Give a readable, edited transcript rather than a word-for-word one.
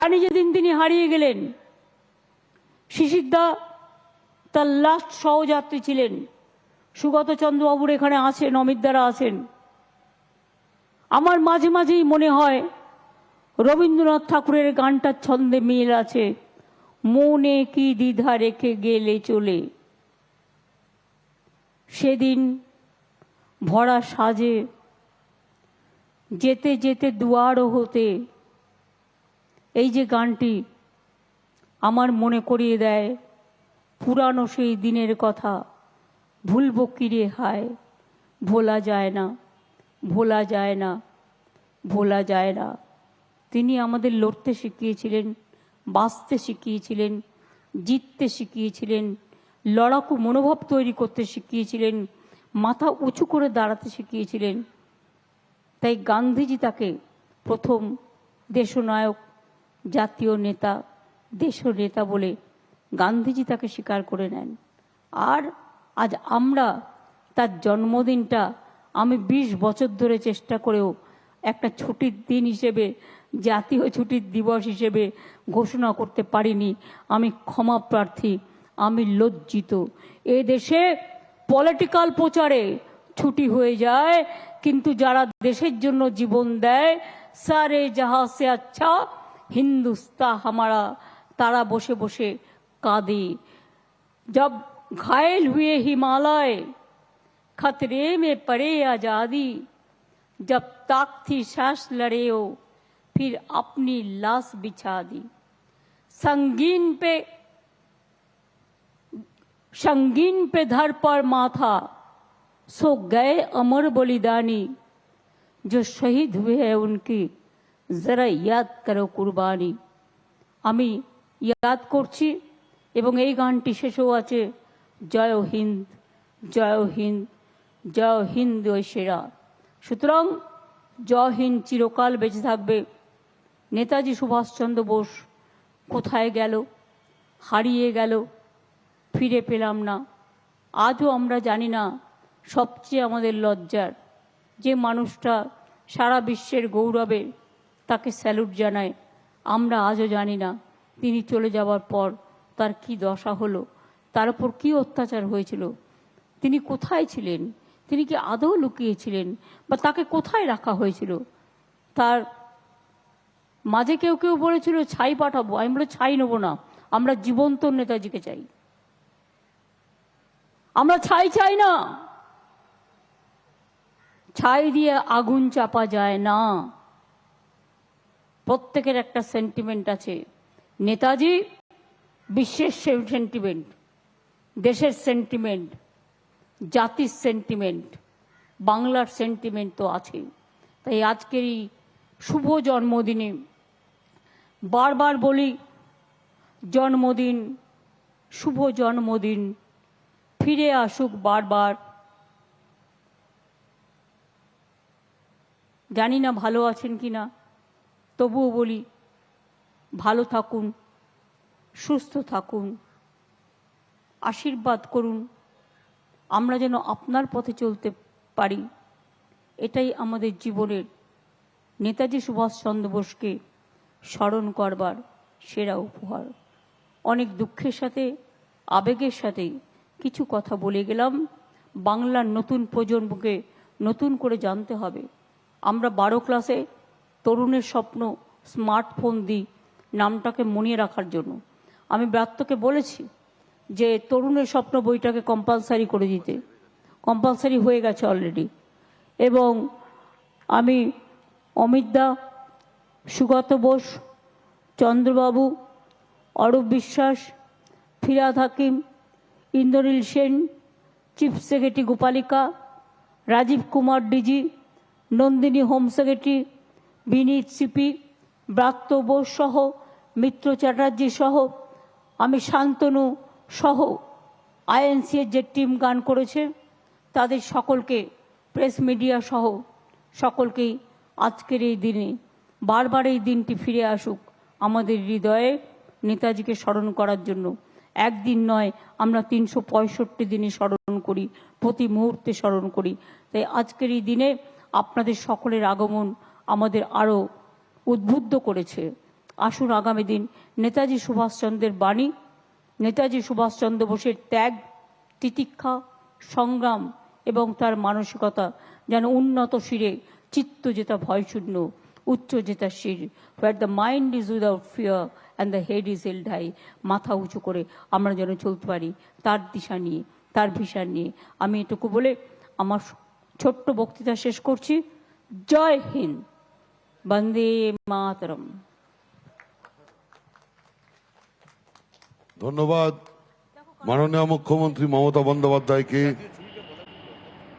জানি যেদিন তিনি হারিয়ে গেলেন, শিশিরদা তার লাস্ট সহযাত্রী ছিলেন। সুগত চন্দ্রবাবুর এখানে আছেন, অমিতদারা আছেন। আমার মাঝে মাঝেই মনে হয় রবীন্দ্রনাথ ঠাকুরের গানটার ছন্দে মিল আছে, মনে কি দ্বিধা রেখে গেলে চলে। সেদিন ভরা সাজে যেতে যেতে দুয়ারও হতে, এই যে গানটি আমার মনে করিয়ে দেয় পুরানো সেই দিনের কথা। ভুলব কি রে হায়, ভোলা যায় না, ভোলা যায় না, ভোলা যায় না। তিনি আমাদের লড়তে শিখিয়েছিলেন, বাঁচতে শিখিয়েছিলেন, জিততে শিখিয়েছিলেন, লড়াকু মনোভাব তৈরি করতে শিখিয়েছিলেন, মাথা উঁচু করে দাঁড়াতে শিখিয়েছিলেন। তাই গান্ধীজি তাকে প্রথম দেশনায়ক, জাতীয় নেতা, দেশনেতা বলে গান্ধীজি তাকে স্বীকার করে নেন। আর আজ আমরা তার জন্মদিনটা আমি 20 বছর ধরে চেষ্টা করেও একটা ছুটির দিন হিসেবে, জাতীয় ছুটির দিবস হিসেবে ঘোষণা করতে পারিনি। আমি ক্ষমা প্রার্থী, আমি লজ্জিত। এ দেশে পলিটিক্যাল প্রচারে ছুটি হয়ে যায়, কিন্তু যারা দেশের জন্য জীবন দেয়, সারে জাহাঁ সে আচ্ছা হিন্দুস্তা হামারা, তারা বসে বসে কাঁদে। जब घायल हुए हिमालय खतरे में पड़े आजादी, जब तक थी सांस लड़े हो फिर अपनी लाश बिछा दी। संगीन पे धर पर माथा सो गए अमर बलिदानी, जो शहीद हुए हैं उनकी जरा याद करो कुर्बानी। আমি ইয়াদ করছি এবং এই গানটি শেষেও আছে, জয় হিন্দ, জয় হিন্দ, জয় হিন্দ ওই সেরা। সুতরাং জয় হিন্দ চিরকাল বেঁচে থাকবে। নেতাজি সুভাষচন্দ্র বোস কোথায় গেল, হারিয়ে গেল, ফিরে পেলাম না। আজও আমরা জানি না। সবচেয়ে আমাদের লজ্জার যে মানুষটা সারা বিশ্বের গৌরবে তাকে স্যালুট জানায়, আমরা আজও জানি না তিনি চলে যাওয়ার পর তার কি দশা হলো, তার উপর কি অত্যাচার হয়েছিল, তিনি কোথায় ছিলেন, তিনি কি আদৌ লুকিয়েছিলেন, বা তাকে কোথায় রাখা হয়েছিল। তার মাঝে কেউ কেউ বলেছিল ছাই পাঠাবো, আমি বলে ছাই নেবো না, আমরা জীবন্ত নেতাজিকে চাই, আমরা ছাই চাই না। ছাই দিয়ে আগুন চাপা যায় না। প্রত্যেকের একটা সেন্টিমেন্ট আছে। নেতাজি বিশ্বের সেন্টিমেন্ট, দেশের সেন্টিমেন্ট, জাতির সেন্টিমেন্ট, বাংলার সেন্টিমেন্ট তো আছে। তাই আজকের এই শুভ জন্মদিনে বারবার বলি, জন্মদিন, শুভ জন্মদিন, ফিরে আসুক বারবার। জানি না ভালো আছেন কি না, তবুও বলি ভালো থাকুন, সুস্থ থাকুন, আশীর্বাদ করুন, আমরা যেন আপনার পথে চলতে পারি। এটাই আমাদের জীবনের নেতাজি সুভাষচন্দ্র বোসকে স্মরণ করবার সেরা উপহার। অনেক দুঃখের সাথে, আবেগের সাথে কিছু কথা বলে গেলাম। বাংলার নতুন প্রজন্মকে নতুন করে জানতে হবে। আমরা 12 ক্লাসে তরুণের স্বপ্ন স্মার্টফোন দিই নামটাকে মনে রাখার জন্য। আমি ব্রাত্যকে বলেছি যে তরুণের স্বপ্ন বইটাকে কম্পালসারি করে দিতে, কম্পালসারি হয়ে গেছে অলরেডি। এবং আমি অমিতদা, Sugata Bose, Chandrababu, Arup Biswas, Firhad Hakim, Indranil Sen, chief secretary Gopalika, Rajeev Kumar DG, Nandini home secretary, Vineet CP, Bratya Bose সহ, মিত্র চ্যাটার্জি সহ, আমি শান্তনু সহ আইএনসিএর যে টিম গান করেছে তাদের সকলকে, প্রেস মিডিয়া সহ সকলকেই আজকের এই দিনে বারবার এই দিনটি ফিরে আসুক আমাদের হৃদয়ে নেতাজিকে স্মরণ করার জন্য। একদিন নয়, আমরা 365 দিনে স্মরণ করি, প্রতি মুহূর্তে স্মরণ করি। তাই আজকের এই দিনে আপনাদের সকলের আগমন আমাদের আরও উদ্বুদ্ধ করেছে, আসুন আগামী দিন নেতাজি সুভাষচন্দ্রের বাণী, নেতাজি সুভাষচন্দ্র বোসের ত্যাগ, তিতিক্ষা, সংগ্রাম এবং তার মানসিকতা যেন উন্নত শিরে, চিত্ত যেটা ভয়শূন্য, উচ্চ যেটা শির, where the mind is without fear and the head is held high, মাথা উঁচু করে আমরা যেন চলতে পারি তার দিশা নিয়ে, তার ভিশন নিয়ে। আমি এটুকু বলে আমার ছোট্ট বক্তৃতা শেষ করছি। জয় হিন্দ, বন্দে মাতরম। ধন্যবাদ মাননীয় মুখ্যমন্ত্রী মমতা বন্দ্যোপাধ্যায়কে।